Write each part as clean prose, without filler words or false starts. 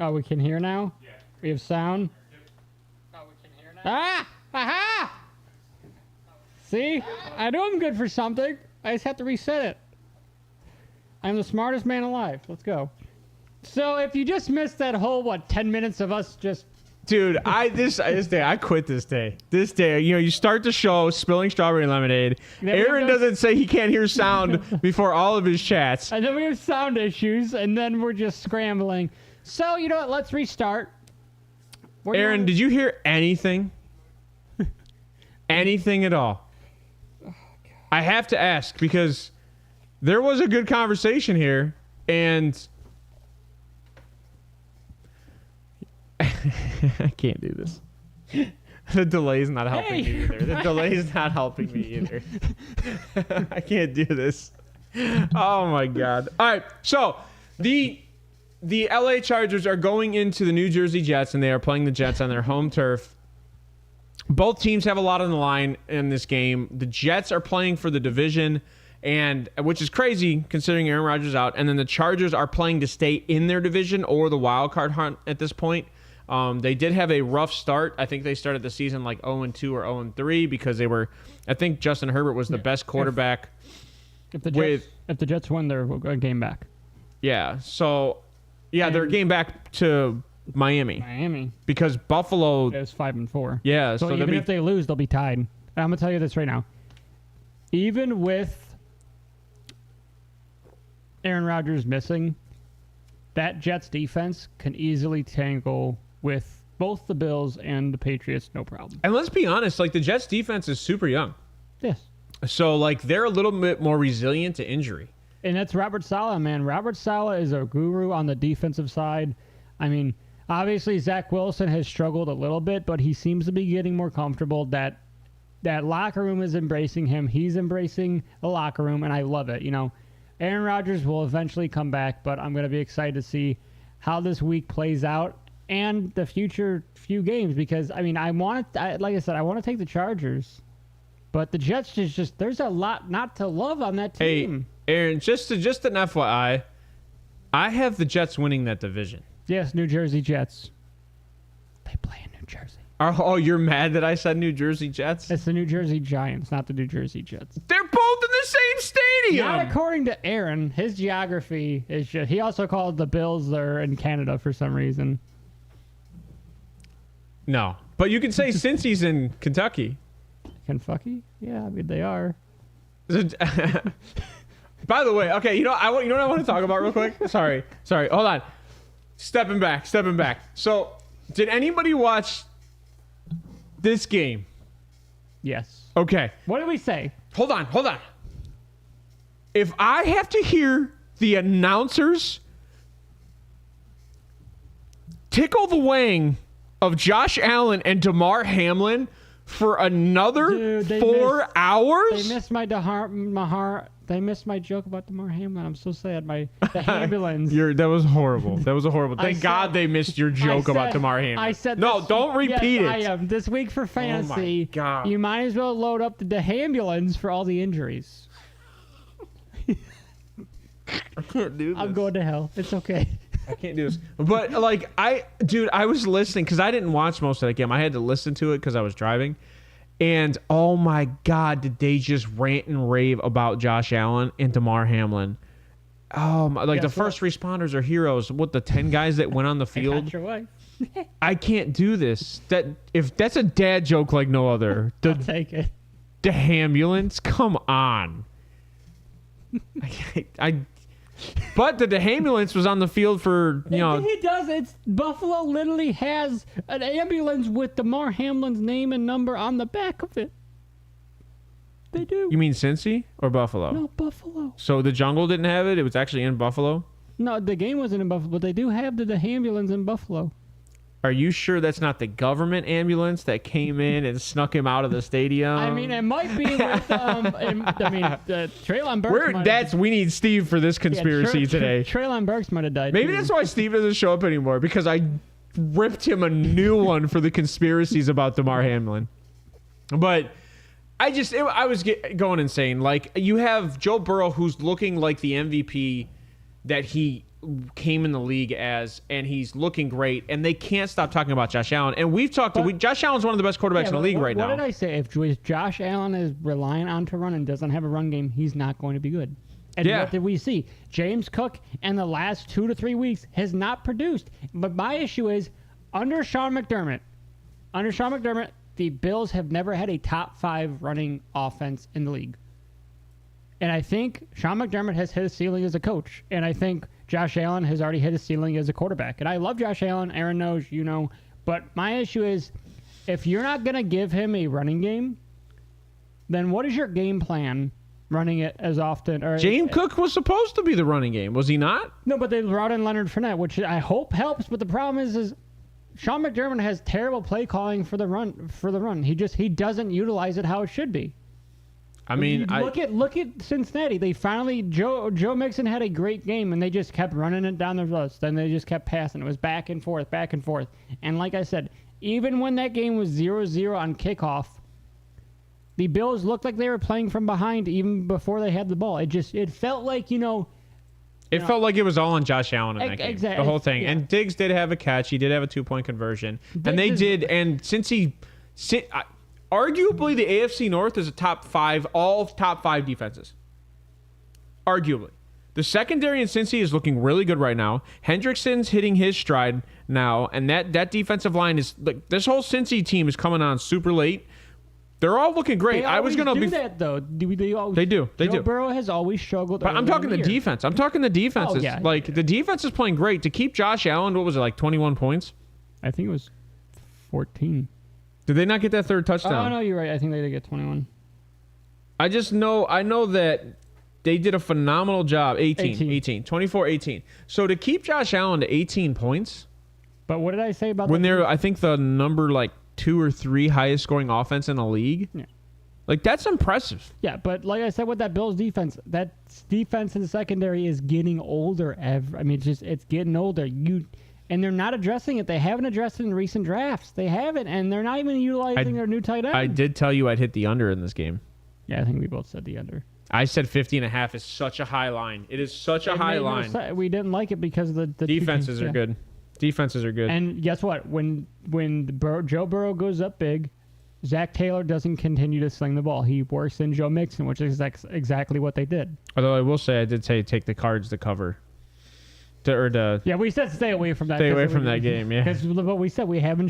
Oh, we can hear now? Yeah. We have sound? Yep. Oh, we can hear now? Ah! Aha! See? I know I'm good for something. I just have to reset it. I'm the smartest man alive. Let's go. So if you just missed that whole, 10 minutes of us just... Dude, this day, I quit this day. This day, you start the show spilling strawberry lemonade. Aaron doesn't say he can't hear sound before all of his chats. And then we have sound issues, and then we're just scrambling. So, you know what? Let's restart. Aaron, did you hear anything? Anything at all? Oh, I have to ask because there was a good conversation here, and... I can't do this. The delay's not helping me either. The delay's not helping me either. I can't do this. Oh my god. All right. So the LA Chargers are going into the New Jersey Jets, and they are playing the Jets on their home turf. Both teams have a lot on the line in this game. The Jets are playing for the division, and which is crazy considering Aaron Rodgers is out. And then the Chargers are playing to stay in their division or the wild card hunt at this point. They did have a rough start. I think they started the season like 0-2 or 0-3 because they were. I think Justin Herbert was the best quarterback. If the Jets win, they're a game back. Yeah. So, they're a game back to Miami because Buffalo is 5-4. Yeah. So even if they lose, they'll be tied. And I'm gonna tell you this right now. Even with Aaron Rodgers missing, that Jets defense can easily tangle with both the Bills and the Patriots, no problem. And let's be honest, like the Jets defense is super young. Yes. So like they're a little bit more resilient to injury. And that's Robert Saleh, man. Robert Saleh is a guru on the defensive side. I mean, obviously Zach Wilson has struggled a little bit, but he seems to be getting more comfortable. That locker room is embracing him. He's embracing the locker room, and I love it. Aaron Rodgers will eventually come back, but I'm going to be excited to see how this week plays out and the future few games because, I mean, like I said, I want to take the Chargers, but the Jets just there's a lot not to love on that team. Hey, Aaron, just an FYI, I have the Jets winning that division. Yes, New Jersey Jets. They play in New Jersey. Oh, you're mad that I said New Jersey Jets? It's the New Jersey Giants, not the New Jersey Jets. They're both in the same stadium. Not according to Aaron. His geography is just... He also called the Bills there in Canada for some reason. No. But you can say Cincy's in Kentucky. Kentucky? Yeah, I mean, they are. By the way, okay, you know what I want to talk about real quick? Sorry. Hold on. Stepping back. So, did anybody watch this game? Yes. Okay. What did we say? Hold on. If I have to hear the announcers tickle the wang of Josh Allen and Damar Hamlin for another 4 hours? They missed They missed my joke about Damar Hamlin. I'm so sad. The ambulance. That was horrible. Thank God they missed your joke about Damar Hamlin. I said no. Don't repeat it. I am this week for fantasy. Oh my God. You might as well load up the ambulance for all the injuries. I can't do this. I'm going to hell. It's okay. I can't do this. But I was listening because I didn't watch most of that game. I had to listen to it because I was driving. And oh my God, did they just rant and rave about Josh Allen and Damar Hamlin? The first responders are heroes. What, the 10 guys that went on the field? Got your wife. I can't do this. If that's a dad joke like no other. I'll take it. The ambulance? Come on. But the ambulance was on the field for, He does. It's Buffalo literally has an ambulance with Damar Hamlin's name and number on the back of it. They do. You mean Cincy or Buffalo? No, Buffalo. So the Jungle didn't have it? It was actually in Buffalo? No, the game wasn't in Buffalo, but they do have the ambulance in Buffalo. Are you sure that's not the government ambulance that came in and snuck him out of the stadium? I mean, it might be with, Treylon Burks. We need Steve for this conspiracy today. Treylon Burks might have died. Maybe that's why Steve doesn't show up anymore, because I ripped him a new one for the conspiracies about Damar Hamlin. But I was going insane. Like, you have Joe Burrow, who's looking like the MVP that he came in the league as, and he's looking great, and they can't stop talking about Josh Allen. And we've talked Josh Allen's one of the best quarterbacks in the league right now. What did I say? If Josh Allen is reliant on to run and doesn't have a run game, he's not going to be good. And what did we see? James Cook in the last 2 to 3 weeks has not produced. But my issue is, under Sean McDermott, the Bills have never had a top 5 running offense in the league. And I think Sean McDermott has hit his ceiling as a coach. And I think Josh Allen has already hit his ceiling as a quarterback. And I love Josh Allen. Aaron knows, you know. But my issue is, if you're not going to give him a running game, then what is your game plan running it as often? Or James Cook was supposed to be the running game. Was he not? No, but they brought in Leonard Fournette, which I hope helps. But the problem is Sean McDermott has terrible play calling for the run. He doesn't utilize it how it should be. I mean, look at Cincinnati. They finally Joe Mixon had a great game, and they just kept running it down the road. Then they just kept passing. It was back and forth. And like I said, even when that game was 0-0 on kickoff, the Bills looked like they were playing from behind even before they had the ball. It felt like, It felt like it was all on Josh Allen in that game. Exactly. The whole thing. Yeah. And Diggs did have a catch. He did have a 2-point conversion. And since arguably the AFC North is all top 5 defenses. Arguably. The secondary in Cincy is looking really good right now. Hendrickson's hitting his stride now. And that defensive line is, like, this whole Cincy team is coming on super late. They're all looking great. They do that, though. They do. Joe Burrow has always struggled. But I'm talking the defense. I'm talking the defense. The defense is playing great. To keep Josh Allen, what was it, like 21 points? I think it was 14. Did they not get that third touchdown? Oh, no, you're right. I think they did get 21. I know that they did a phenomenal job. 18. 24-18. So to keep Josh Allen to 18 points. But what did I say about when they're, I think, the number, like, 2 or 3 highest scoring offense in the league. Yeah. Like, that's impressive. Yeah, but like I said with that Bills defense, that defense in the secondary is getting older. It's getting older. And they're not addressing it. They haven't addressed it in recent drafts. They haven't, and they're not even utilizing their new tight end. I did tell you I'd hit the under in this game. Yeah, I think we both said the under. I said 50.5 is such a high line. It is such a high line. We didn't like it because of the defenses are good. Defenses are good. And guess what? When Joe Burrow goes up big, Zach Taylor doesn't continue to sling the ball. He works in Joe Mixon, which is exactly what they did. Although I will say, I did say take the Cards to cover. Yeah, we said stay away from that. Stay away from that game, yeah. Because what we said, we haven't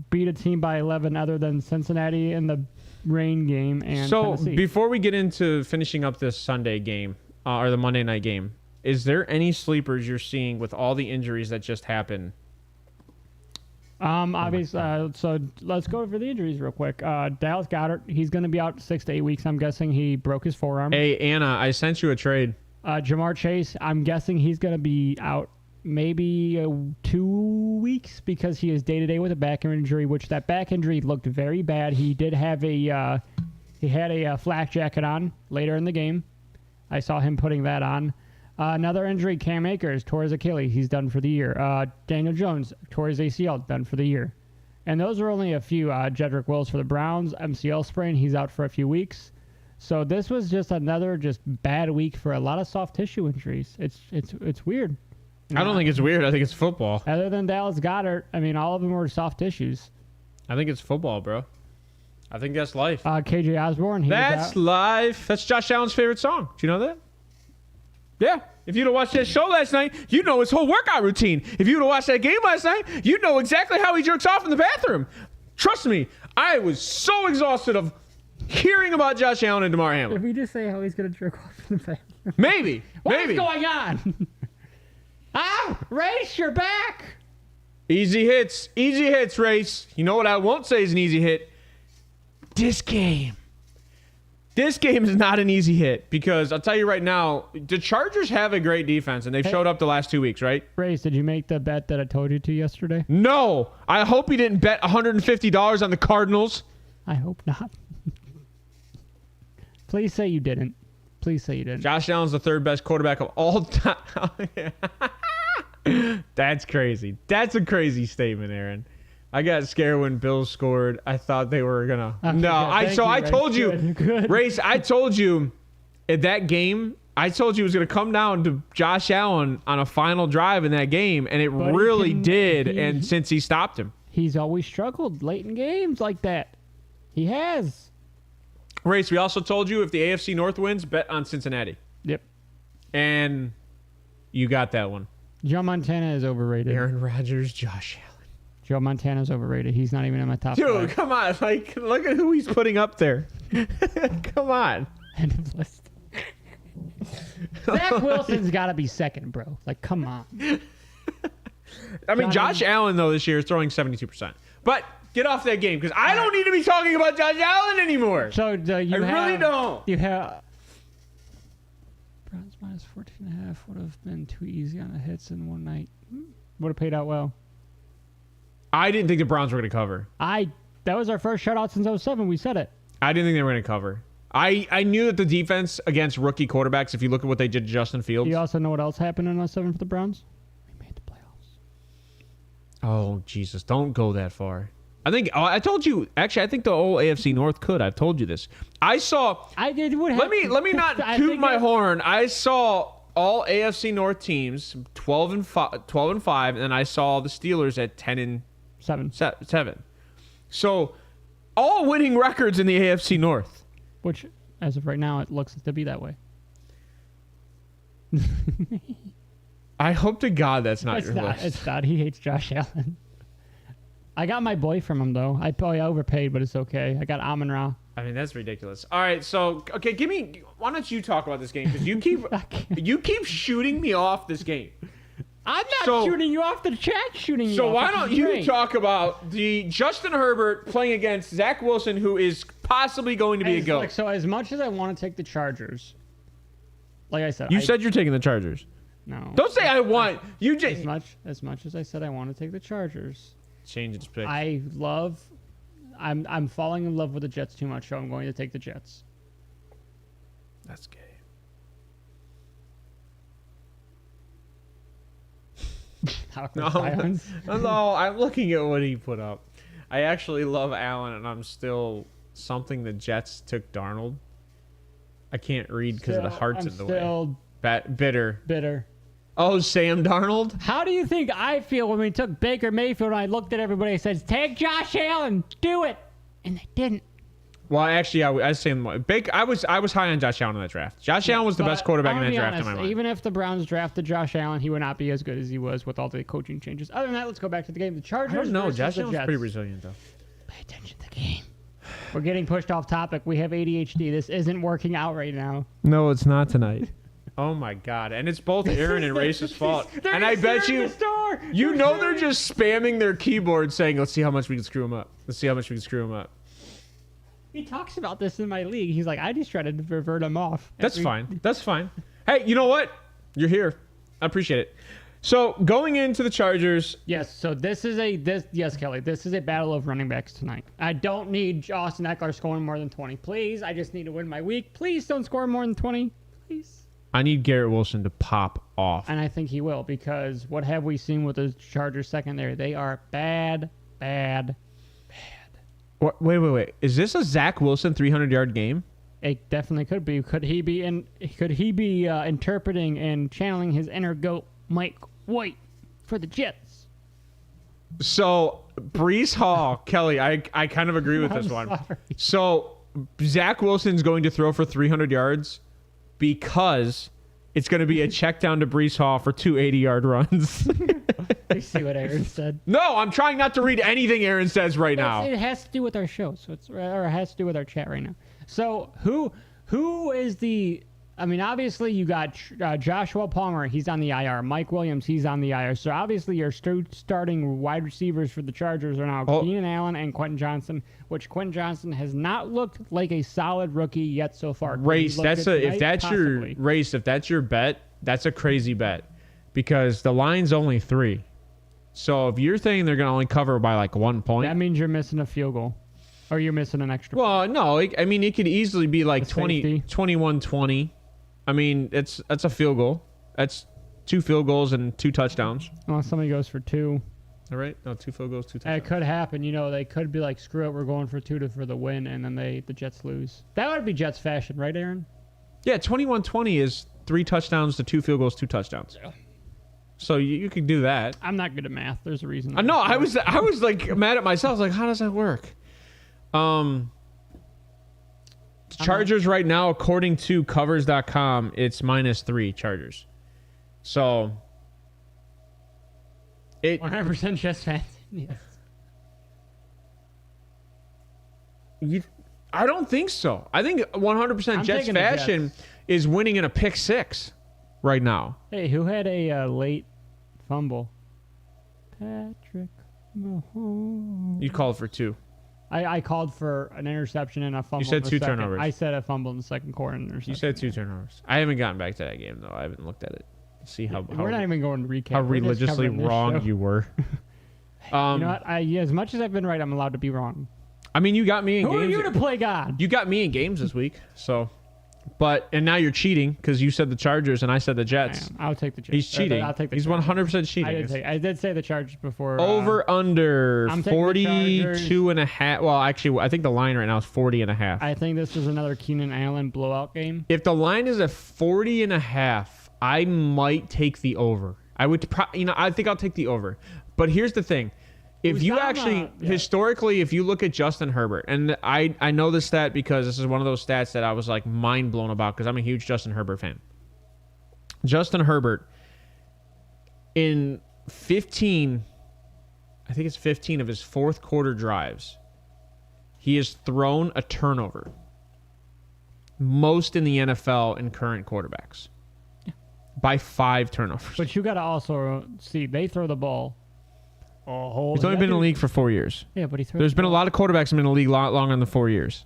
beat a team by 11 other than Cincinnati in the rain game and Tennessee. Before we get into finishing up this Sunday game or the Monday night game, is there any sleepers you're seeing with all the injuries that just happened? Obviously, so let's go over the injuries real quick. Dallas Goedert, he's going to be out 6 to 8 weeks. I'm guessing he broke his forearm. Hey, Anna, I sent you a trade. Jamar Chase, I'm guessing he's going to be out maybe 2 weeks because he is day-to-day with a back injury, which that back injury looked very bad. He did have he had a flak jacket on later in the game. I saw him putting that on. Another injury, Cam Akers tore his Achilles. He's done for the year. Daniel Jones tore his ACL, done for the year. And those are only a few. Jedrick Wills for the Browns, MCL sprain. He's out for a few weeks. So this was just another bad week for a lot of soft tissue injuries. It's weird. I don't think it's weird. I think it's football. Other than Dallas Goedert, all of them were soft tissues. I think it's football, bro. I think that's life. KJ Osborne. That's life. That's Josh Allen's favorite song. Do you know that? Yeah. If you'd have watched that show last night, you'd know his whole workout routine. If you'd have watched that game last night, you'd know exactly how he jerks off in the bathroom. Trust me, I was so exhausted of hearing about Josh Allen and DeMar Hamlin. If we just say how he's going to jerk off in the bathroom. Maybe. What's going on? Race, you're back. Easy hits, Race. You know what I won't say is an easy hit? This game is not an easy hit because I'll tell you right now, the Chargers have a great defense, and they've showed up the last 2 weeks, right? Race, did you make the bet that I told you to yesterday? No. I hope you didn't bet $150 on the Cardinals. I hope not. Please say you didn't. Josh Allen's the third best quarterback of all time. That's crazy. That's a crazy statement, Aaron. I got scared when Bills scored. I thought they were gonna. Okay, I told you, good. Race. I told you, in that game, I told you it was going to come down to Josh Allen on a final drive in that game, and it really did. And since he stopped him, he's always struggled late in games like that. He has. Race, we also told you if the AFC North wins, bet on Cincinnati. Yep. And you got that one. Joe Montana is overrated. Aaron Rodgers, Josh Allen. Joe Montana's overrated. He's not even in my top Dude, 5. come on. Like, look at who he's putting up there. Come on. End of list. Zach Wilson's got to be second, bro. Like, come on. I mean, Josh Allen, though, this year is throwing 72%. But get off that game because I don't need to be talking about Josh Allen anymore. So really don't. You have Browns minus 14.5 would have been too easy on the hits in one night. Would have paid out well. I didn't think the Browns were going to cover. That was our first shutout since 2007. We said it. I didn't think they were going to cover. I knew that the defense against rookie quarterbacks, if you look at what they did to Justin Fields. You also know what else happened in 2007 for the Browns? We made the playoffs. Oh, Jesus. Don't go that far. I told you. Actually, I think the whole AFC North could. I've told you this. I did. Let me not toot my horn. I saw all AFC North teams 12 and 5, and then I saw the Steelers at 10-7. So all winning records in the AFC North. Which, as of right now, it looks to be that way. I hope to God that's not your list. It's not. He hates Josh Allen. I got my boy from him, though. I probably overpaid, but it's okay. I got Amon-Ra. I mean, that's ridiculous. All right, so, okay, why don't you talk about this game? Because you keep shooting me off this game. I'm not shooting you off, the chat shooting you off. So why don't you talk about the Justin Herbert playing against Zach Wilson, who is possibly going to be a GOAT? So as much as I want to take the Chargers, like I said... You said you're taking the Chargers. No. Don't say I want. You just... As much as I said I want to take the Chargers... Change its pick. I'm falling in love with the Jets too much, so I'm going to take the Jets. That's gay. Silence. No, I'm looking at what he put up. I actually love Allen, and I'm still something the Jets took Darnold. I can't read because of the hearts in the way. Bitter. Oh, Sam Darnold? How do you think I feel when we took Baker Mayfield and I looked at everybody and said, take Josh Allen, do it. And they didn't. Well, actually, I was saying Baker. I was high on Josh Allen in that draft. Josh Allen was the best quarterback in that draft in my mind. Even if the Browns drafted Josh Allen, he would not be as good as he was with all the coaching changes. Other than that, let's go back to the game. The Chargers. I don't know. Josh Allen's pretty resilient, though. Pay attention to the game. We're getting pushed off topic. We have ADHD. This isn't working out right now. No, it's not tonight. Oh my God! And it's both Aaron and Race's fault. And I bet you they're just spamming their keyboard saying, "Let's see how much we can screw him up. Let's see how much we can screw him up." He talks about this in my league. He's like, I just try to revert him off. That's fine. That's fine. Hey, you know what? You're here. I appreciate it. So going into the Chargers. Yes. So yes, Kelly. This is a battle of running backs tonight. I don't need Austin Eckler scoring more than 20. Please. I just need to win my week. Please don't score more than 20. Please. I need Garrett Wilson to pop off. And I think he will, because what have we seen with the Chargers secondary? They are bad. Wait. Is this a Zach Wilson 300-yard game? It definitely could be. Could he be interpreting and channeling his inner GOAT Mike White for the Jets? So Breece Hall, Kelly, I kind of agree with this one. Sorry. So Zach Wilson's going to throw for 300 yards because it's going to be a check down to Breece Hall for 2 80-yard runs. You see what Aaron said? No, I'm trying not to read anything Aaron says right now. It has to do with our show, or it has to do with our chat right now. So who is the? I mean, obviously you got Joshua Palmer. He's on the IR. Mike Williams. He's on the IR. So obviously your starting wide receivers for the Chargers are now Keenan Allen and Quentin Johnson, which Quentin Johnson has not looked like a solid rookie yet so far. If that's your bet, that's a crazy bet, because the line's only 3. So if you're thinking they're going to only cover by like 1 point, that means you're missing a field goal, or you're missing an extra. Well, no, I mean it could easily be like 21-20. I mean, that's a field goal. That's 2 field goals and 2 touchdowns. Well, somebody goes for 2. All right, no, 2 field goals, 2 touchdowns. It could happen. They could be like, screw it, we're going for 2 for the win, and then the Jets lose. That would be Jets fashion, right, Aaron? Yeah, 21-20 is 3 touchdowns to 2 field goals, 2 touchdowns. Yeah. So you could do that. I'm not good at math. There's a reason. No, I was like mad at myself. I was like, how does that work? Chargers right now, according to covers.com, it's -3 Chargers. So 100% Jets fans. Yes. I don't think so. I think 100% Jets fashion is winning in a pick 6 right now. Hey, who had a late fumble? Patrick Mahomes. You called for 2. I called for an interception and a fumble. You said in the 2 second. turnovers. I said a fumble in the second quarter and interception. You said 2 turnovers. I haven't gotten back to that game though. I haven't looked at it. See how we're not even going to recap. How religiously wrong you were. You know what? As much as I've been right, I'm allowed to be wrong. I mean, you got me in games. Who are you to play God? You got me in games this week, so. And now you're cheating because you said the Chargers and I said the Jets. I'll take the Jets. He's cheating. I'll take the He's Chargers. 100% cheating. I did say the Chargers before. Over under I'm taking the 42.5. Well, actually, I think the line right now is 40.5. I think this is another Keenan Allen blowout game. If the line is at 40.5, I might take the over. I would, I think I'll take the over. But here's the thing. If you actually, historically, if you look at Justin Herbert, and I know this stat because this is one of those stats that I was like mind blown about because I'm a huge Justin Herbert fan. Justin Herbert, in 15, I think it's 15 of his fourth quarter drives, he has thrown a turnover. Most in the NFL in current quarterbacks. By 5 turnovers. But you got to also see, they throw the ball. He's only been in the league for 4 years. Yeah, but there's been a lot of quarterbacks who've been in the league longer than 4 years.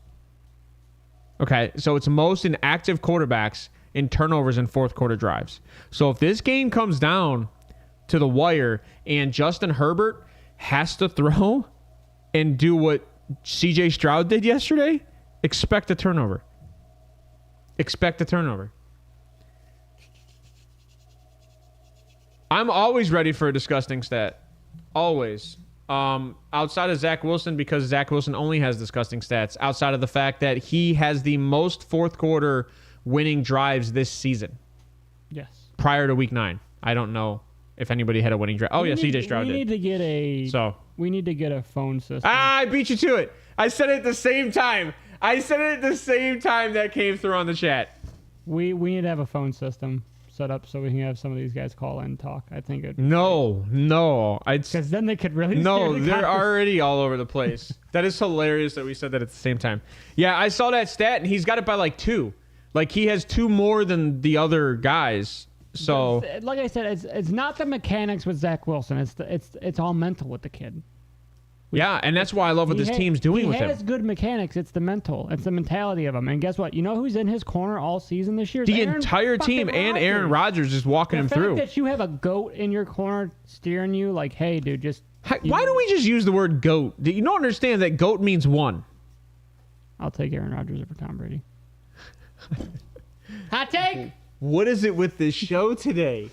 Okay, so it's most in active quarterbacks in turnovers in fourth quarter drives. So if this game comes down to the wire and Justin Herbert has to throw and do what CJ Stroud did yesterday, expect a turnover. Expect a turnover. I'm always ready for a disgusting stat. Always. Outside of Zach Wilson, because Zach Wilson only has disgusting stats, outside of the fact that he has the most fourth quarter winning drives this season. Yes. Prior to week 9. I don't know if anybody had a winning drive. CJ Stroud did. We need to get a phone system. I beat you to it. I said it at the same time. That came through on the chat. We need to have a phone system set up so we can have some of these guys call in and talk. I think it. No. Because then they could really. No, they're already all over the place. That is hilarious that we said that at the same time. Yeah, I saw that stat, and he's got it by like 2. Like he has 2 more than the other guys. So, like I said, it's not the mechanics with Zach Wilson. It's all mental with the kid. Yeah, and that's why I love what this team's doing with him. He has good mechanics. It's the mental. It's the mentality of him. And guess what? You know who's in his corner all season this year? The entire team and Aaron Rodgers is walking him through. The fact that you have a GOAT in your corner steering you like, hey, dude, just... Why don't we just use the word GOAT? You don't understand that GOAT means 1. I'll take Aaron Rodgers over Tom Brady. Hot take! What is it with this show today?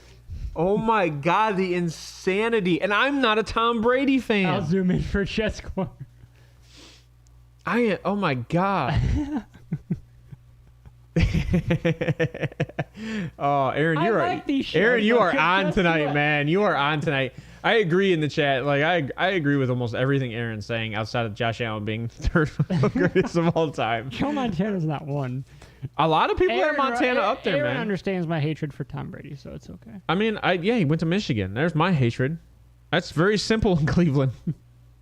Oh my God, the insanity. And I'm not a Tom Brady fan. I'll zoom in for Jets corner. Oh my God. Oh, Aaron, you're right. Aaron, you are on tonight, man. You are on tonight. I agree in the chat. Like I agree with almost everything Aaron's saying outside of Josh Allen being third greatest of all time. Joe Montana's not one. A lot of people have Montana up there, Aaron man. Understands my hatred for Tom Brady, so it's okay. I mean, he went to Michigan. There's my hatred. That's very simple in Cleveland.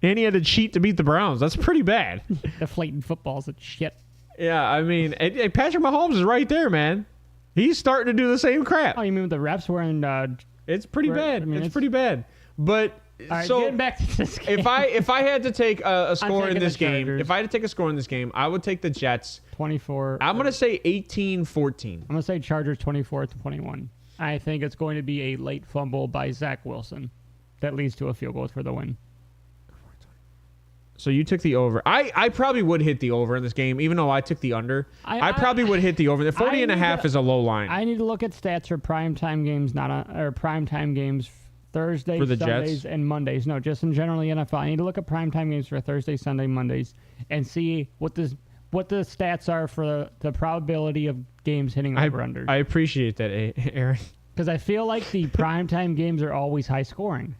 And he had to cheat to beat the Browns. That's pretty bad. Deflating footballs and shit. Yeah, I mean, Patrick Mahomes is right there, man. He's starting to do the same crap. Oh, you mean with the refs wearing... it's pretty bad. I mean, it's pretty bad. But... All right, so getting back to this game. If I had to take a score in this game, I would take the Jets 24. I'm going to say 18-14. I'm going to say Chargers 24-21. I think it's going to be a late fumble by Zach Wilson that leads to a field goal for the win. So you took the over. I probably would hit the over in this game, even though I took the under. I probably would hit the over. The 40.5 is a low line. I need to look at stats for primetime games, primetime games Thursdays, Sundays, Jets? and Mondays. No, just in general the NFL. I need to look at primetime games for Thursday, Sunday, Mondays, and see what the stats are for the probability of games hitting over-unders. I appreciate that, Aaron. Because I feel like the primetime games are always high scoring.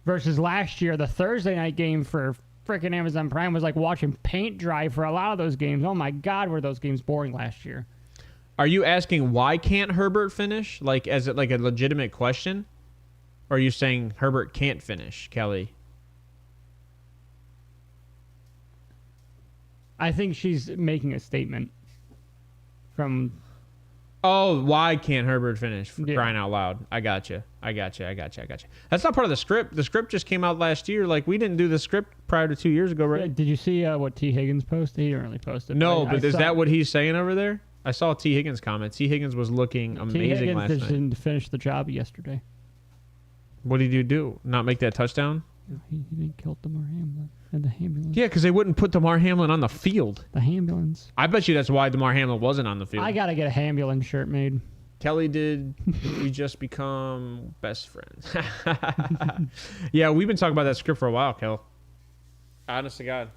Versus last year, the Thursday night game for freaking Amazon Prime was like watching paint dry for a lot of those games. Oh my God, were those games boring last year. Are you asking why can't Herbert finish? Like, as it like a legitimate question? Or are you saying Herbert can't finish, Kelly? I think she's making a statement from... Oh, why can't Herbert finish? For Yeah. crying out loud. I got you. That's not part of the script. The script just came out last year. Like, we didn't do the script prior to 2 years ago, right? Yeah, did you see what T. Higgins posted? He didn't really post it. No, I but is saw- that what he's saying over there? I saw T. Higgins' comment. T. Higgins was looking T. amazing Higgins last just night. didn't finish the job yesterday. What did you do? Not make that touchdown? He didn't kill Damar Hamlin and the ambulance. Yeah, because they wouldn't put Damar Hamlin on the field. The ambulance. I bet you that's why Damar Hamlin wasn't on the field. I gotta get a ambulance shirt made. Kelly did. We just become best friends. Yeah, we've been talking about that script for a while, Kel. Honest to God.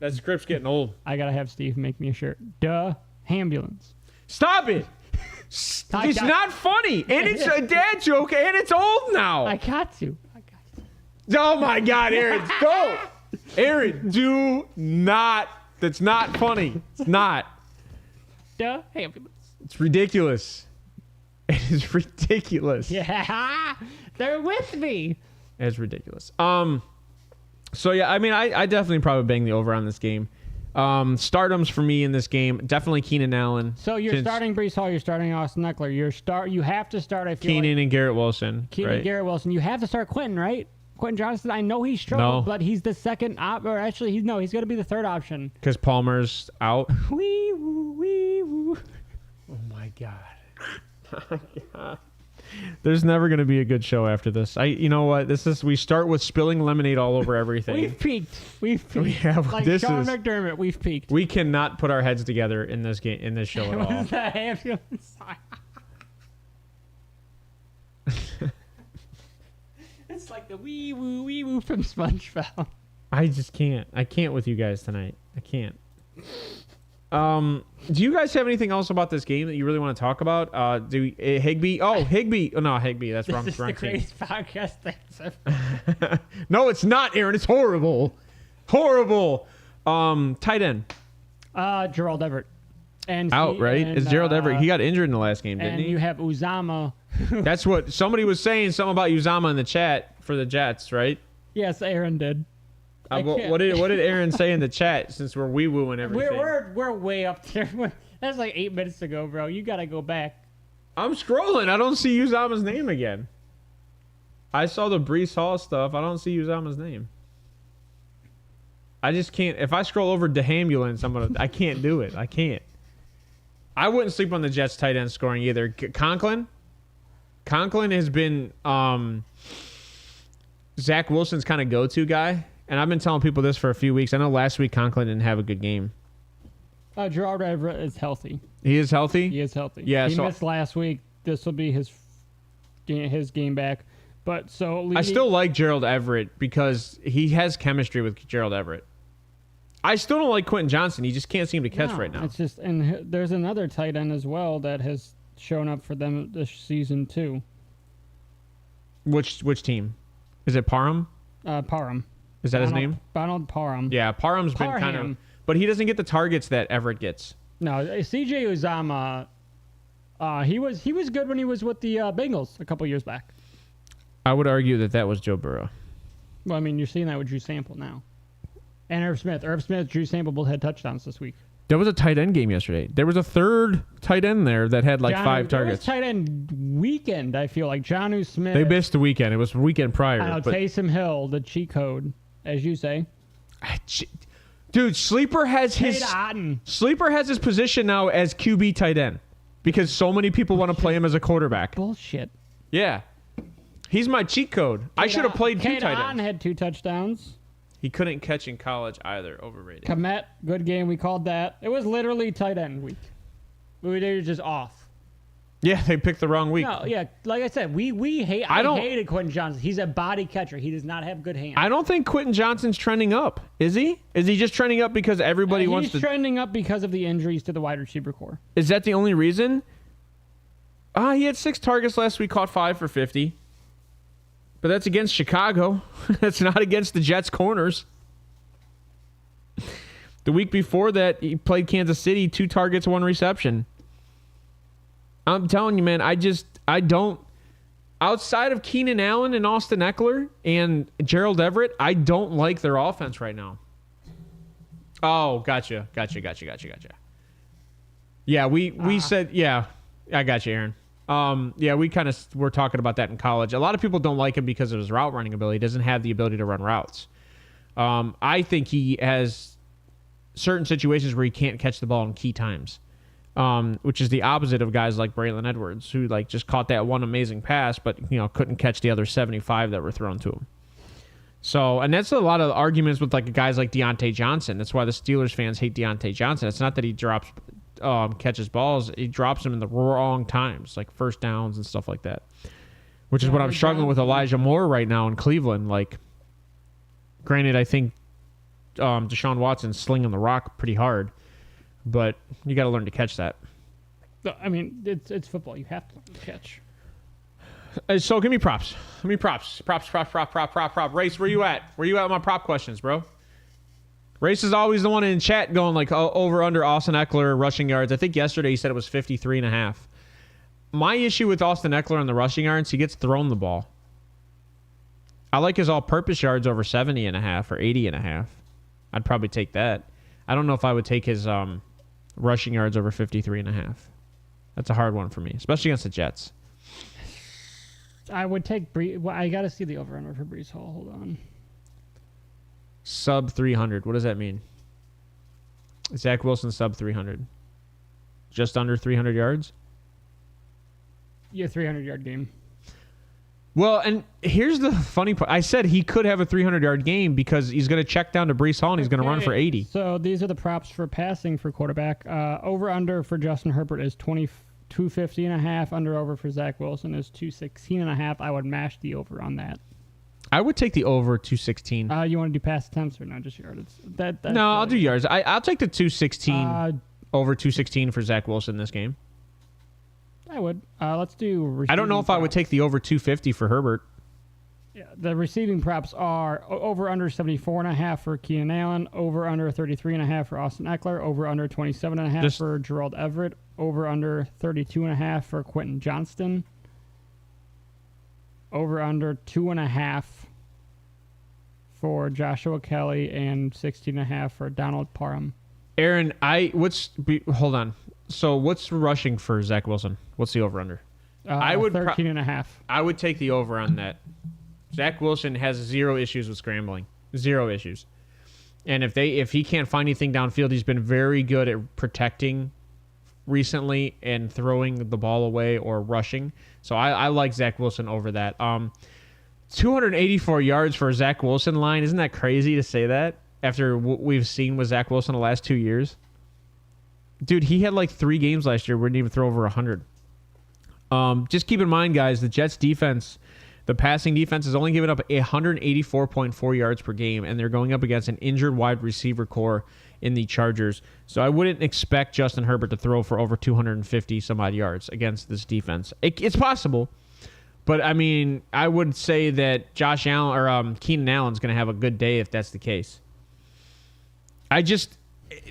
That script's getting old. I gotta have Steve make me a shirt. Duh, ambulance. Stop it! It's not funny, and it's a dad joke, and it's old now. I got to. Oh my God, Aaron, go! Aaron, do not. That's not funny. It's not. Duh, ambulance. It's ridiculous. It is ridiculous. Yeah, they're with me. It's ridiculous. So yeah, I mean, I definitely probably bang the over on this game. Stardoms for me in this game, definitely Keenan Allen. So you're starting Breece Hall, you're starting Austin Eckler. You have to start. I feel Keenan like, and Garrett Wilson. Keenan right? Garrett Wilson. You have to start Quentin, right? Quentin Johnston. I know he's struggled, No. but he's the second or actually he's going to be the third option. Because Palmer's out. Wee woo, wee woo. Oh my God. There's never going to be a good show after this. You know what? We start with spilling lemonade all over everything. We've peaked. We have, like this Sean is- McDermott, we've peaked. We cannot put our heads together in this game, in this show at all. What is that ambulance? It's like the wee woo from SpongeBob. I just can't. I can't with you guys tonight. I can't. Do you guys have anything else about this game that you really want to talk about? Higbee? Oh, Higbee. Oh, no, Higbee. That's wrong. This is the Wrong team. greatest podcast that's ever. No, it's not, Aaron. It's horrible. Horrible. Tight end. Gerald Everett. And Out, right? and, It's Gerald Everett. He got injured in the last game, didn't and he? you have Uzama. That's what somebody was saying. Something about Uzama in the chat for the Jets, right? Yes, Aaron did. What did Aaron say in the chat? Since we're wee wooing everything, We're way up there. That's like 8 minutes ago, bro. You gotta go back. I'm scrolling. I don't see Uzama's name again. I saw the Breece Hall stuff. I don't see Uzama's name. I just can't. If I scroll over to ambulance, I can't do it. I can't. I wouldn't sleep on the Jets tight end scoring either. Conklin has been Zach Wilson's kind of go-to guy. And I've been telling people this for a few weeks. I know last week Conklin didn't have a good game. Gerald Everett is healthy. He is healthy? He is healthy. Yeah, He so- missed last week. This will be his game back. But so I still like Gerald Everett because he has chemistry with Gerald Everett. I still don't like Quentin Johnson. He just can't seem to catch right now. It's just, and there's another tight end as well that has shown up for them this season too. Which team? Is it Parham? Parham. Is that his name? Donald Parham. Yeah, Parham's been kind of, Parham. but he doesn't get the targets that Everett gets. No, CJ Uzama. He was good when he was with the Bengals a couple years back. I would argue that was Joe Burrow. Well, I mean, you're seeing that with Drew Sample now. And Irv Smith. Irv Smith, Drew Sample both had touchdowns this week. There was a tight end game yesterday. There was a third tight end there that had like 5 There was targets. tight end weekend, I feel like. Jonnu Smith. They missed the weekend. It was the weekend prior. I know, but Taysom Hill, the cheat code, as you say. Dude, Sleeper has his position now as QB tight end because so many people want to play him as a quarterback. Bullshit. Yeah. He's my cheat code. I should have played 2 tight ends. had 2 touchdowns. He couldn't catch in college either. Overrated. Komet, good game. We called that. It was literally tight end week. We were just off. Yeah, they picked the wrong week. No, yeah, like I said, I hated Quentin Johnson. He's a body catcher. He does not have good hands. I don't think Quentin Johnson's trending up. Is he? Is he just trending up because everybody wants to? He's trending up because of the injuries to the wide receiver core. Is that the only reason? He had 6 targets last week, caught 5 for 50. But that's against Chicago. That's not against the Jets I The week before that, he played Kansas City, 2 targets, 1 reception. I'm telling you, man, I don't, outside of Keenan Allen and Austin Eckler and Gerald Everett, I don't like their offense right now. Oh, gotcha. Yeah, we said, yeah, I got you, Aaron. Yeah, we kind of were talking about that in college. A lot of people don't like him because of his route running ability. He doesn't have the ability to run routes. I think he has certain situations where he can't catch the ball in key times. Which is the opposite of guys like Braylon Edwards, who like just caught that one amazing pass, but couldn't catch the other 75 that were thrown to him. So, and that's a lot of arguments with like guys like Deontay Johnson. That's why the Steelers fans hate Deontay Johnson. It's not that he catches balls; he drops them in the wrong times, like first downs and stuff like that. Which is what I'm struggling with Elijah Moore right now in Cleveland. Like, granted, I think Deshaun Watson's slinging the rock pretty hard. But you got to learn to catch that. I mean, it's football. You have to learn to catch. So give me props. Give me props. Prop. Race, where you at? Where you at with my prop questions, bro? Race is always the one in chat going like over under Austin Eckler rushing yards. I think yesterday he said it was 53.5. My issue with Austin Eckler on the rushing yards, he gets thrown the ball. I like his all-purpose yards over 70.5 or 80.5. I'd probably take that. I don't know if I would take his rushing yards over 53.5. That's a hard one for me, especially against the Jets. I would take I got to see the over-under for Breece Hall. Hold on. Sub 300. What does that mean? Zach Wilson sub 300. Just under 300 yards? Yeah, 300-yard game. Well, and here's the funny part. I said he could have a 300-yard game because he's going to check down to Breece Hall and he's going to run for 80. So these are the props for passing for quarterback. Over-under for Justin Herbert is 250.5. Under-over for Zach Wilson is 216.5. I would mash the over on that. I would take the over 216. You want to do pass attempts or not just yards? No, I'll do yards. I'll take the 216 over 216 for Zach Wilson this game. I would. Let's do. I don't know if I would take the over 250 for Herbert. Yeah, the receiving props are over under 74.5 for Keenan Allen, over under 33.5 for Austin Eckler, over under 27.5 for Gerald Everett, over under 32.5 for Quentin Johnston, over under 2.5 for Joshua Kelly, and 16.5 for Donald Parham. Aaron, hold on. So what's rushing for Zach Wilson? What's the over-under? I would 13.5. I would take the over on that. Zach Wilson has 0 issues with scrambling. 0 issues. And if he can't find anything downfield, he's been very good at protecting recently and throwing the ball away or rushing. So I like Zach Wilson over that. 284 yards for a Zach Wilson line. Isn't that crazy to say that after what we've seen with Zach Wilson the last 2 years? Dude, he had like 3 games last year where he didn't even throw over 100. Just keep in mind, guys, the Jets defense, the passing defense is only giving up 184.4 yards per game, and they're going up against an injured wide receiver core in the Chargers. So I wouldn't expect Justin Herbert to throw for over 250 some odd yards against this defense. It's possible, but I mean, I would say that Josh Allen or Keenan Allen's going to have a good day if that's the case.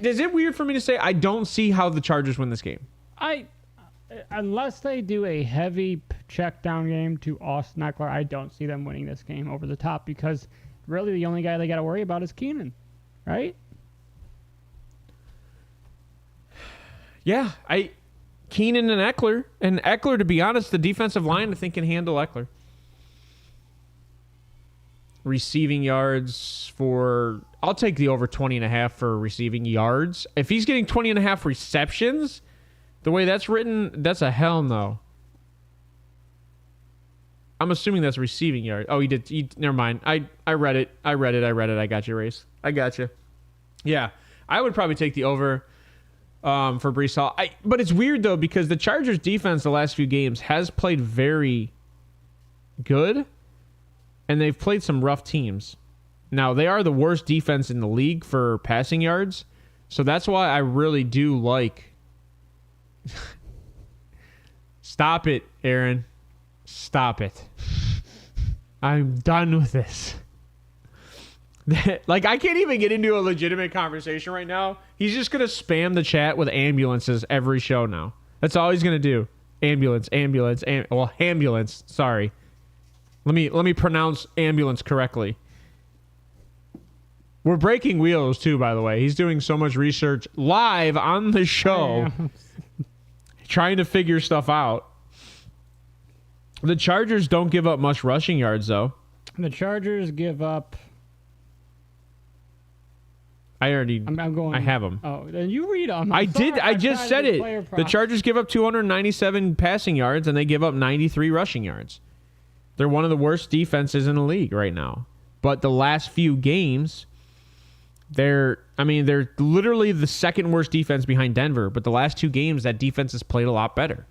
Is it weird for me to say I don't see how the Chargers win this game? Unless they do a heavy check down game to Austin Eckler, I don't see them winning this game over the top because really the only guy they got to worry about is Keenan, right? Yeah, Keenan and Eckler, to be honest, the defensive line I think can handle Eckler. Receiving yards I'll take the over 20.5 for receiving yards. If he's getting 20.5 receptions, the way that's written, that's a hell no. I'm assuming that's receiving yards. Oh, he did. Never mind. I read it. I got you, Race. I got you. Yeah, I would probably take the over. for Breece Hall. But it's weird, though, because the Chargers defense the last few games has played very good, and they've played some rough teams. Now, they are the worst defense in the league for passing yards, so that's why I really do like... Stop it, Aaron. Stop it. I'm done with this. Like, I can't even get into a legitimate conversation right now. He's just going to spam the chat with ambulances every show now. That's all he's going to do. Ambulance. Ambulance. Sorry. Let me pronounce ambulance correctly. We're breaking wheels, too, by the way. He's doing so much research live on the show. Trying to figure stuff out. The Chargers don't give up much rushing yards, though. The Chargers give up... I'm going. I have them. Oh, then you read them. I just said it. The Chargers give up 297 passing yards, and they give up 93 rushing yards. They're one of the worst defenses in the league right now. But the last few games, they're literally the second worst defense behind Denver. But the last two games, that defense has played a lot better.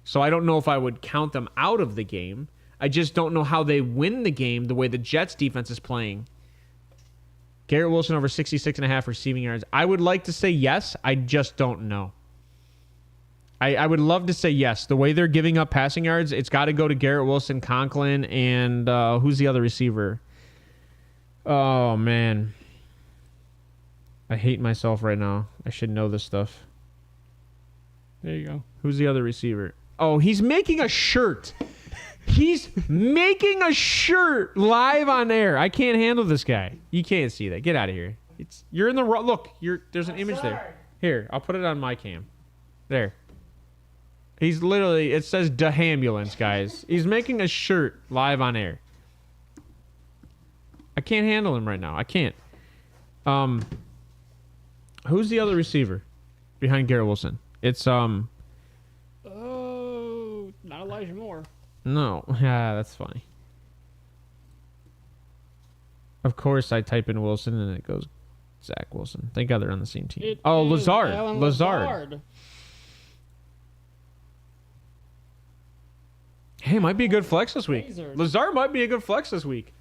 So I don't know if I would count them out of the game. I just don't know how they win the game the way the Jets defense is playing. Garrett Wilson over 66.5 receiving yards. I would like to say yes. I just don't know. I would love to say yes. The way they're giving up passing yards, it's got to go to Garrett Wilson, Conklin, and who's the other receiver? Oh, man. I hate myself right now. I should know this stuff. There you go. Who's the other receiver? Oh, he's making a shirt. He's making a shirt live on air. I can't handle this guy. You can't see that. Get out of here. You're in the wrong. Look, there's an image there. Here, I'll put it on my cam. There. He's literally. It says "Ambulance," guys. He's making a shirt live on air. I can't handle him right now. I can't. Who's the other receiver behind Garrett Wilson? It's not Elijah Moore. No, yeah, that's funny. Of course, I type in Wilson and it goes Zach Wilson. Thank God they're on the same team. Lazard. Hey, might be a good flex this week. Lazard might be a good flex this week.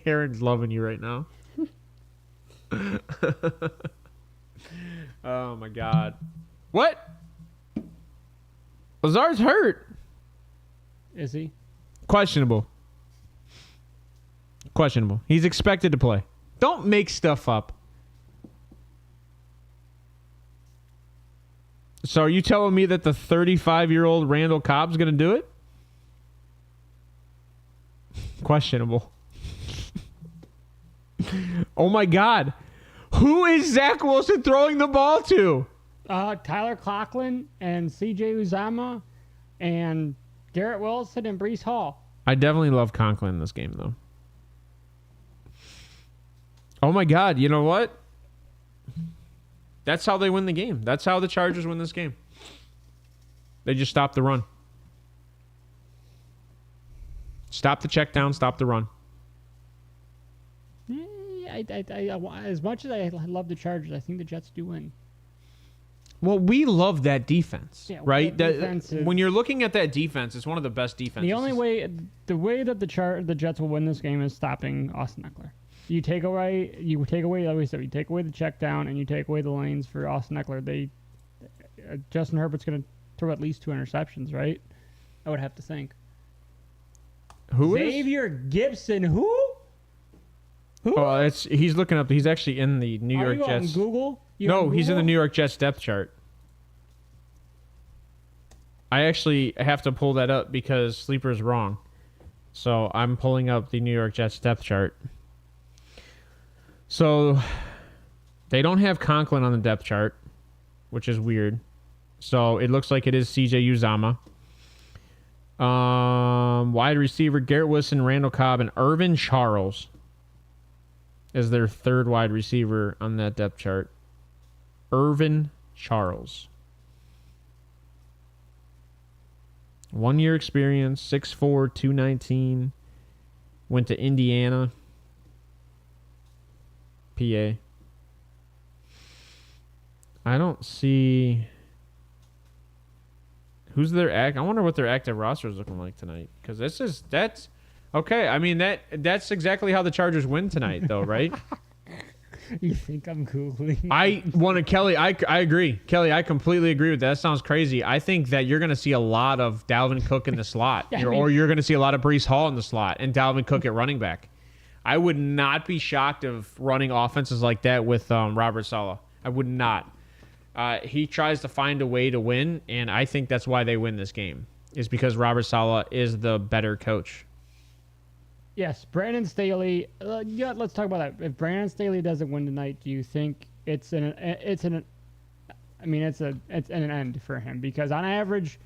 Aaron's loving you right now. Oh my God. What? Lazard's hurt. Is he? Questionable. He's expected to play. Don't make stuff up. So are you telling me that the 35-year-old Randall Cobb's going to do it? Questionable. Oh, my God. Who is Zach Wilson throwing the ball to? Tyler Conklin and C.J. Uzomah and Garrett Wilson and Breece Hall. I definitely love Conklin in this game, though. Oh, my God. You know what? That's how they win the game. That's how the Chargers win this game. They just stop the run. Stop the check down, stop the run. As much as I love the Chargers, I think the Jets do win. Well, we love that defense, right? Defense when you're looking at that defense, it's one of the best defenses. The way that the Jets will win this game is stopping Austin Eckler. You take away, like we said, you take away the check down and you take away the lanes for Austin Eckler. Justin Herbert's going to throw at least 2 interceptions, right? I would have to think. Xavier Gibson, who? Oh, he's looking up. He's actually in the New York Jets. Are you on Google? No, he's in the New York Jets depth chart. I actually have to pull that up because Sleeper's wrong. So I'm pulling up the New York Jets depth chart. So they don't have Conklin on the depth chart, which is weird. So it looks like it is C.J. Uzomah. Wide receiver Garrett Wilson, Randall Cobb, and Irvin Charles is their third wide receiver on that depth chart. Irvin Charles. 1 year experience, 6'4", 219. Went to Indiana, PA. I don't see who's their I wonder what their active roster is looking like tonight, because that's okay. I mean that's exactly how the Chargers win tonight, though, right? You think I'm Googling? I want to, Kelly. I agree, Kelly. I completely agree with that. That sounds crazy. I think that you're going to see a lot of Dalvin Cook in the slot, or you're going to see a lot of Breece Hall in the slot and Dalvin Cook at running back. I would not be shocked of running offenses like that with Robert Saleh. I would not. He tries to find a way to win, and I think that's why they win this game, is because Robert Saleh is the better coach. Yes, Brandon Staley. Yeah, let's talk about that. If Brandon Staley doesn't win tonight, do you think it's an end for him? Because on average,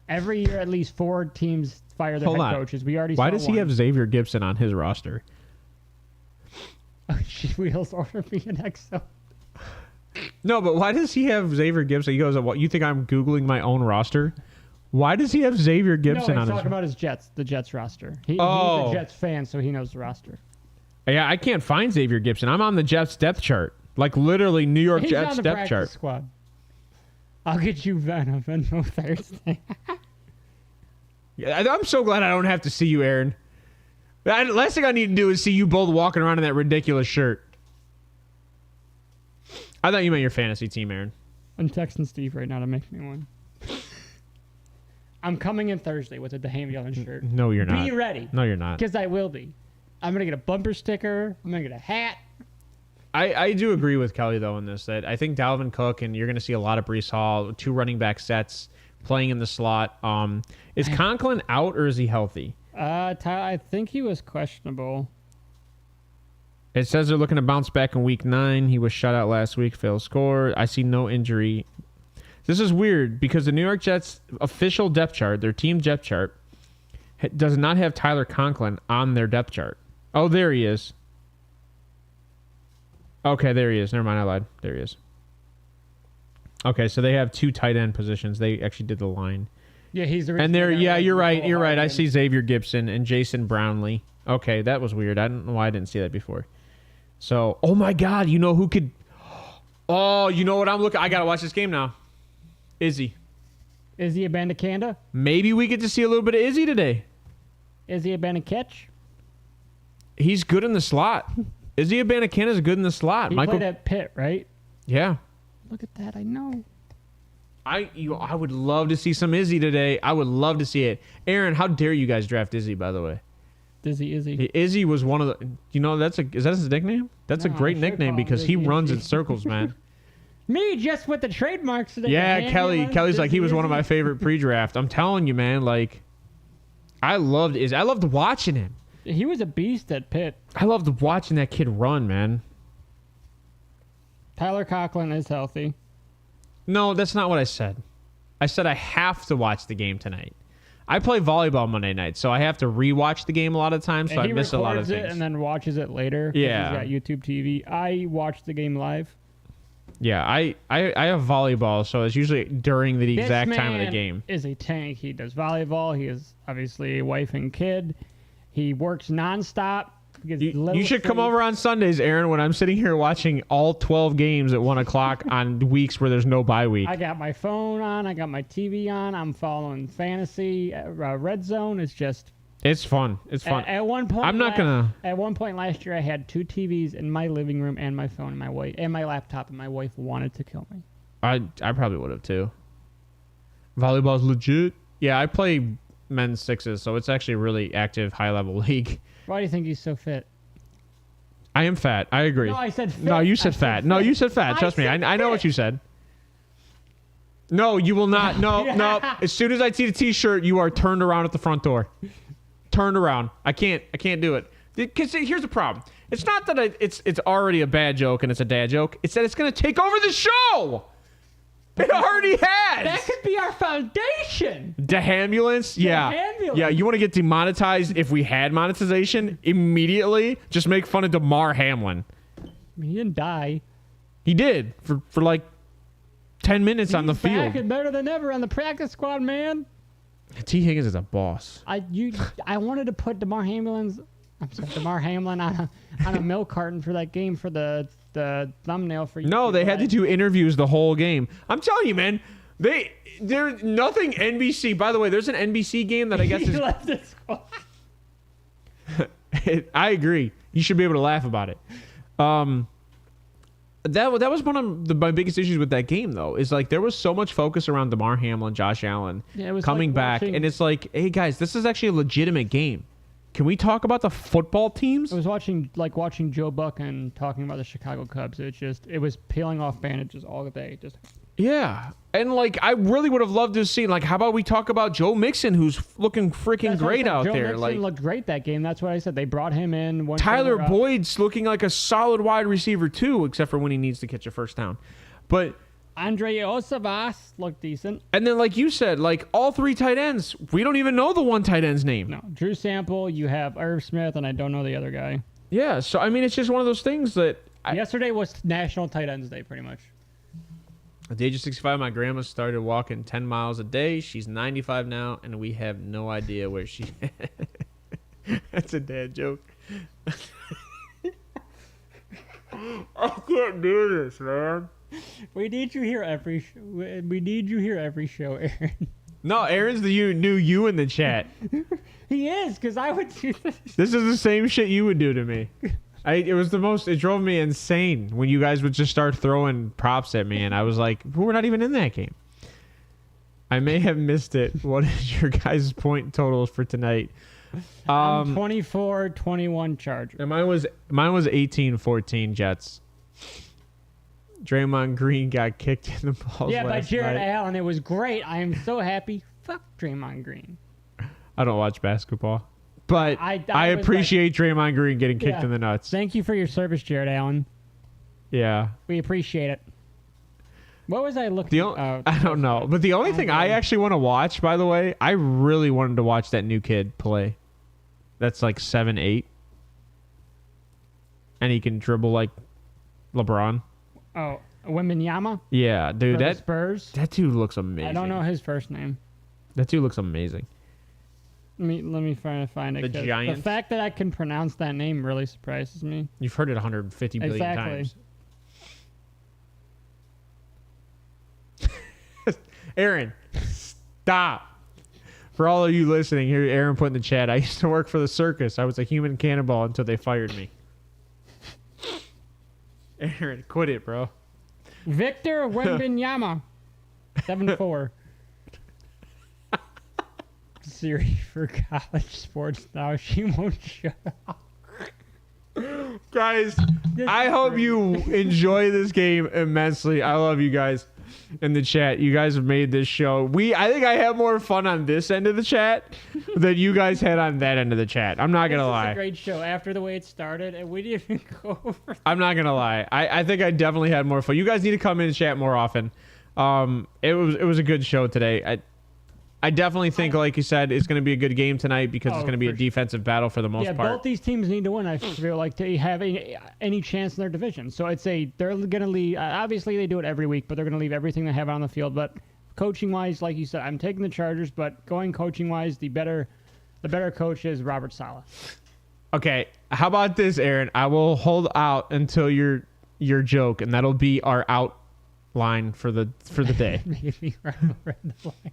every year at least 4 teams fire their head coaches. We already. Why does he have Xavier Gibson on his roster? Oh, she wheels order me an XO. No, but why does he have Xavier Gibson? He goes, "What, you think I'm Googling my own roster?" Why does he have Xavier Gibson on his roster? He's talking about his Jets, the Jets roster. He's a Jets fan, so he knows the roster. Yeah, I can't find Xavier Gibson. I'm on the Jets depth chart. Like, literally New York Jets depth chart. Squad. I'll get you Venmo Thursday. Yeah, I'm so glad I don't have to see you, Aaron. Last thing I need to do is see you both walking around in that ridiculous shirt. I thought you meant your fantasy team, Aaron. I'm texting Steve right now to make me one. I'm coming in Thursday with a DeHamian shirt. No, you're not. Be ready. No, you're not. Because I will be. I'm going to get a bumper sticker. I'm going to get a hat. I do agree with Kelly, though, in this, that I think Dalvin Cook, and you're going to see a lot of Breece Hall, 2 running back sets playing in the slot. Is Conklin out, or is he healthy? I think he was questionable. It says they're looking to bounce back in week 9. He was shut out last week, failed score. I see no injury. This is weird because the New York Jets official depth chart, their team depth chart, does not have Tyler Conklin on their depth chart. Oh, there he is. Okay, there he is. Never mind, I lied. There he is. Okay, so they have 2 tight end positions. They actually did the line. Yeah, he's the. And there, yeah, you're right. You're right. I see Xavier Gibson and Jason Brownlee. Okay, that was weird. I don't know why I didn't see that before. So, oh my God, you know who could? Oh, you know what I'm looking? I gotta watch this game now. Izzy Abanikanda? Maybe we get to see a little bit of Izzy today. Izzy Abaniketch? He's good in the slot. Izzy Abanikanda is good in the slot. He played at Pitt, right? Yeah. Look at that. I know. I would love to see some Izzy today. I would love to see it. Aaron, how dare you guys draft Izzy, by the way? Izzy. Izzy was one of the... is that his nickname? That's a great nickname because he runs in circles, man. Me, just with the trademarks today. Yeah, Kelly's like, he was one of my favorite pre-draft. I'm telling you, man, like, I loved Izzy. I loved watching him. He was a beast at Pitt. I loved watching that kid run, man. Tyler Conklin is healthy. No, that's not what I said. I said I have to watch the game tonight. I play volleyball Monday night, so I have to rewatch the game a lot of times, so I miss a lot of things. And then watches it later. Yeah. He's got YouTube TV. I watch the game live. Yeah, I have volleyball, so it's usually during the exact time of the game. Is a tank. He does volleyball. He is obviously a wife and kid. He works nonstop. You should come over on Sundays, Aaron, when I'm sitting here watching all 12 games at 1 o'clock on weeks where there's no bye week. I got my phone on. I got my TV on. I'm following fantasy. Red Zone is just... It's fun. It's fun. At one point, At one point last year, I had 2 TVs in my living room and my phone and my laptop, and my wife wanted to kill me. I probably would have too. Volleyball's legit. Yeah, I play men's sixes, so it's actually a really active, high-level league. Why do you think he's so fit? I am fat. I agree. No, I said fit. No, you said fat. No, you said fat. Trust me. I know what you said. No, you will not. No, no. As soon as I see the T-shirt, you are turned around at the front door. Turned around. I can't do it. Because here's the problem. It's not that it's already a bad joke and it's a dad joke. It's that it's going to take over the show. It already has. That could be our foundation. DeHambulance? Yeah. DeHambulance. Yeah, you want to get demonetized if we had monetization? Immediately, just make fun of Damar Hamlin. I mean, he didn't die. He did for like 10 minutes on the field. He's back and better than ever on the practice squad, man. T. Higgins is a boss. I wanted to put Damar Hamlin on a milk carton for that game for the the thumbnail for you. No, they had to do interviews the whole game. I'm telling you, man. There's nothing NBC. By the way, there's an NBC game that I guess is. left the squad. I agree. You should be able to laugh about it. That was one of my biggest issues with that game, though, is like there was so much focus around DeMar Hamlin, Josh Allen coming back, and it's like, hey guys, this is actually a legitimate game. Can we talk about the football teams? I was watching Joe Buck and talking about the Chicago Cubs. It was peeling off bandages all day. Yeah. And like I really would have loved to have seen, like, how about we talk about Joe Mixon, who's looking freaking great out Joe there. Mixon Like looked great that game. That's what I said. They brought him in. Tyler Boyd's looking like a solid wide receiver too, except for when he needs to catch a first down. But Andre Osavas looked decent. And then, like you said, like all three tight ends, we don't even know the one tight end's name. No, Drew Sample, you have Irv Smith, and I don't know the other guy. Yeah, so I mean, it's just one of those things that yesterday was National Tight Ends Day, pretty much. At the age of 65, my grandma started walking 10 miles a day. She's 95 now, and we have no idea where she. That's a dad joke. I can't do this, man. We need you here every show. We need you here every show, Aaron. No, Aaron's the new you in the chat. He is, because I would do this. This is the same shit you would do to me. It drove me insane when you guys would just start throwing props at me, and I was like, we're not even in that game. I may have missed it. What is your guys' point totals for tonight? 24-21 Chargers. And mine was 18-14 Jets. Draymond Green got kicked in the balls. Yeah, by Jared night. Allen. It was great. I am so happy. Fuck Draymond Green. I don't watch basketball, but I appreciate Draymond Green getting kicked in the nuts. Thank you for your service, Jared Allen. Yeah, we appreciate it. What was I looking at? I don't know. But the only thing I actually want to watch, by the way, I really wanted to watch that new kid play. That's like 7'8". And he can dribble like LeBron. Oh, Wembanyama? Yeah, dude. The Spurs? That dude looks amazing. I don't know his first name. That dude looks amazing. Let me try to find it. The Giants? The fact that I can pronounce that name really surprises me. You've heard it 150 billion times. Aaron, stop. For all of you listening, here Aaron put in the chat, I used to work for the circus. I was a human cannonball until they fired me. Aaron, quit it, bro. Victor Wembanyama. 7'4". Siri for college sports now. She won't shut up. Guys, I hope you enjoy this game immensely. I love you guys in the chat. You guys have made this show. I think I have more fun on this end of the chat than you guys had on that end of the chat. I'm not gonna lie. It's a great show after the way it started, and we didn't even go over. I'm not gonna lie. I think I definitely had more fun. You guys need to come in and chat more often. It was a good show today. I definitely think, like you said, it's going to be a good game tonight because it's going to be a defensive battle for the most part. Yeah, both these teams need to win, I feel like, to have any chance in their division. So they're going to leave. Obviously, they do it every week, but they're going to leave everything they have on the field. But coaching-wise, like you said, I'm taking the Chargers, but going coaching-wise, the better coach is Robert Saleh. Okay, how about this, Aaron? I will hold out until your joke, and that'll be our outline for the day. Maybe right the line.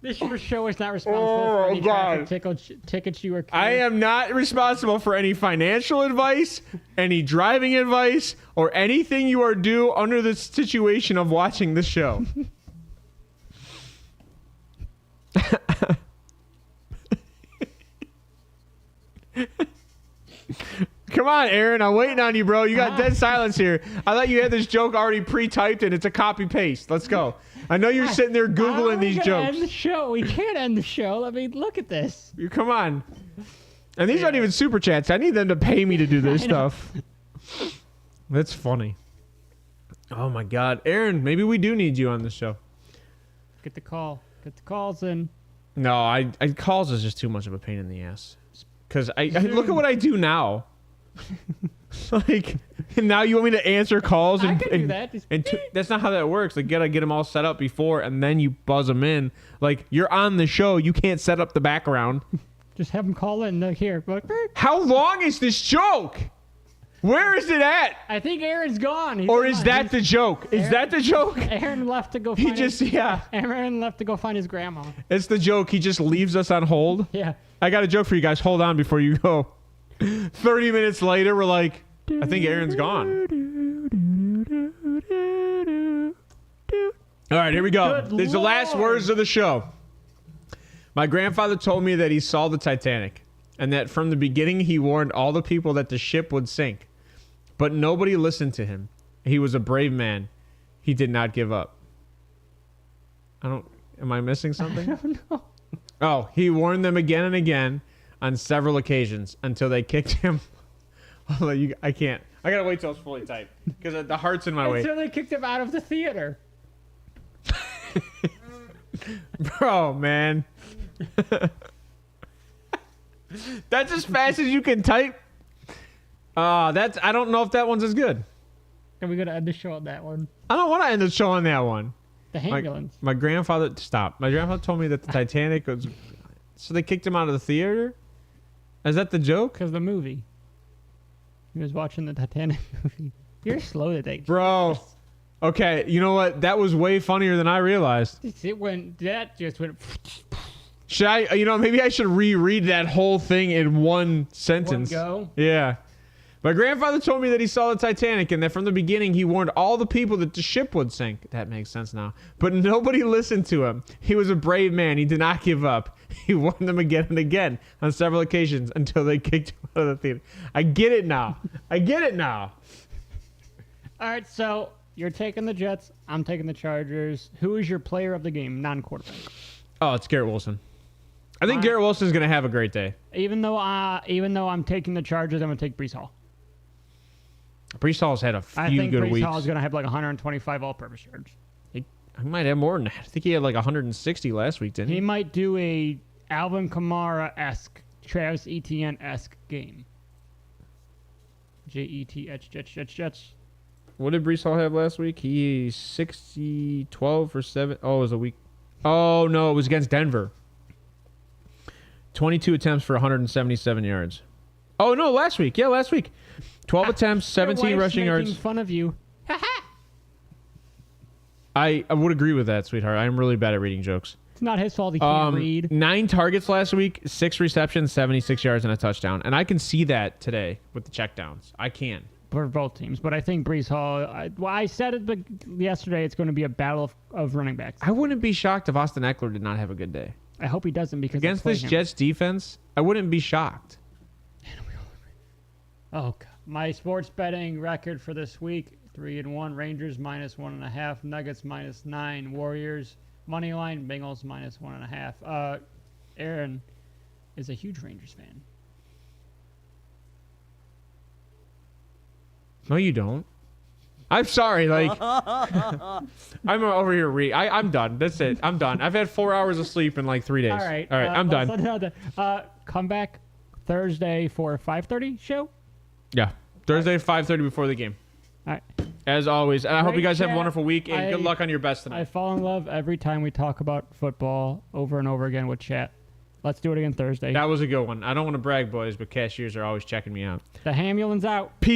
This show is not responsible for any traffic tickets you were carrying. I am not responsible for any financial advice, any driving advice, or anything you are due under the situation of watching this show. Come on, Aaron. I'm waiting on you, bro. You got dead silence here. I thought you had this joke already pre-typed and it's a copy-paste. Let's go. I know you're sitting there Googling these jokes. End the show. We can't end the show. I mean, look at this. Come on. And these aren't even super chats. I need them to pay me to do this stuff. That's funny. Oh, my God. Aaron, maybe we do need you on the show. Get the call. Get the calls in. No, calls is just too much of a pain in the ass. Because I look at what I do now. Like, now you want me to answer calls I can do that. That's not how that works. Like, gotta get them all set up before, and then you buzz them in. Like, you're on the show, you can't set up the background. Just have him call in. Look here. How long is this joke? Where is it at? I think Aaron's gone. Or is that the joke? Is that the joke? Aaron left to go He find just, Aaron left to go find his grandma. It's the joke. He just leaves us on hold. Yeah. I got a joke for you guys. Hold on before you go. 30 minutes later, we're like, I think Aaron's gone. All right, here we go. Good These are the last Lord. words of the show. My grandfather told me that he saw the Titanic and that from the beginning he warned all the people that the ship would sink. But nobody listened to him. He was a brave man. He did not give up. Am I missing something? I don't know. Oh, he warned them again and again on several occasions until they kicked him. I can't. I gotta wait till it's fully typed because the heart's in my way. Until they kicked him out of the theater. Bro, man. That's as fast as you can type. I don't know if that one's as good. Are we gonna end the show on that one? I don't want to end the show on that one. The ambulance. My grandfather, stop. My grandfather told me that the Titanic was. So they kicked him out of the theater? Is that the joke? Because the movie. He was watching the Titanic movie. You're slow today. Bro. Okay, you know what? That was way funnier than I realized. That just went. Should I, maybe I should reread that whole thing in one sentence. Go. Yeah. My grandfather told me that he saw the Titanic and that from the beginning he warned all the people that the ship would sink. That makes sense now. But nobody listened to him. He was a brave man. He did not give up. He warned them again and again on several occasions until they kicked him out of the theater. I get it now. All right, so you're taking the Jets. I'm taking the Chargers. Who is your player of the game, non-quarterback? Oh, it's Garrett Wilson. I think Garrett Wilson's going to have a great day. Even though I'm taking the Chargers, I'm going to take Breece Hall. Breece Hall's had a few good weeks. Breece Hall is going to have like 125 all-purpose yards. He might have more than that. I think he had like 160 last week, didn't he? He might do a Alvin Kamara-esque, Travis Etienne-esque game. Jets. What did Breece Hall have last week? He 12 for 7. Oh, it was a week. Oh, no, it was against Denver. 22 attempts for 177 yards. Oh, no, last week. Yeah, last week. 12 attempts, 17 rushing yards. Making fun of you. I would agree with that, sweetheart. I'm really bad at reading jokes. It's not his fault he can't read. 9 targets last week, 6 receptions, 76 yards, and a touchdown. And I can see that today with the checkdowns. I can. For both teams. But I think Breece Hall, I said it yesterday, it's going to be a battle of running backs. I wouldn't be shocked if Austin Eckler did not have a good day. I hope he doesn't because against this Jets defense, I wouldn't be shocked. Oh, God. My sports betting record for this week, 3-1, Rangers -1.5, Nuggets -9, Warriors moneyline, Bengals -1.5. Aaron is a huge Rangers fan. No, you don't. I'm sorry. Like, I'm over here. I'm done. That's it. I'm done. I've had 4 hours of sleep in like 3 days. All right. I'm done. Come back Thursday for a 5:30 show. Yeah. Thursday, 5:30 before the game. All right. As always. And I hope you guys have a chat. wonderful week and good luck on your best tonight. I fall in love every time we talk about football over and over again with chat. Let's do it again Thursday. That was a good one. I don't want to brag, boys, but cashiers are always checking me out. The ambulance out. Peace.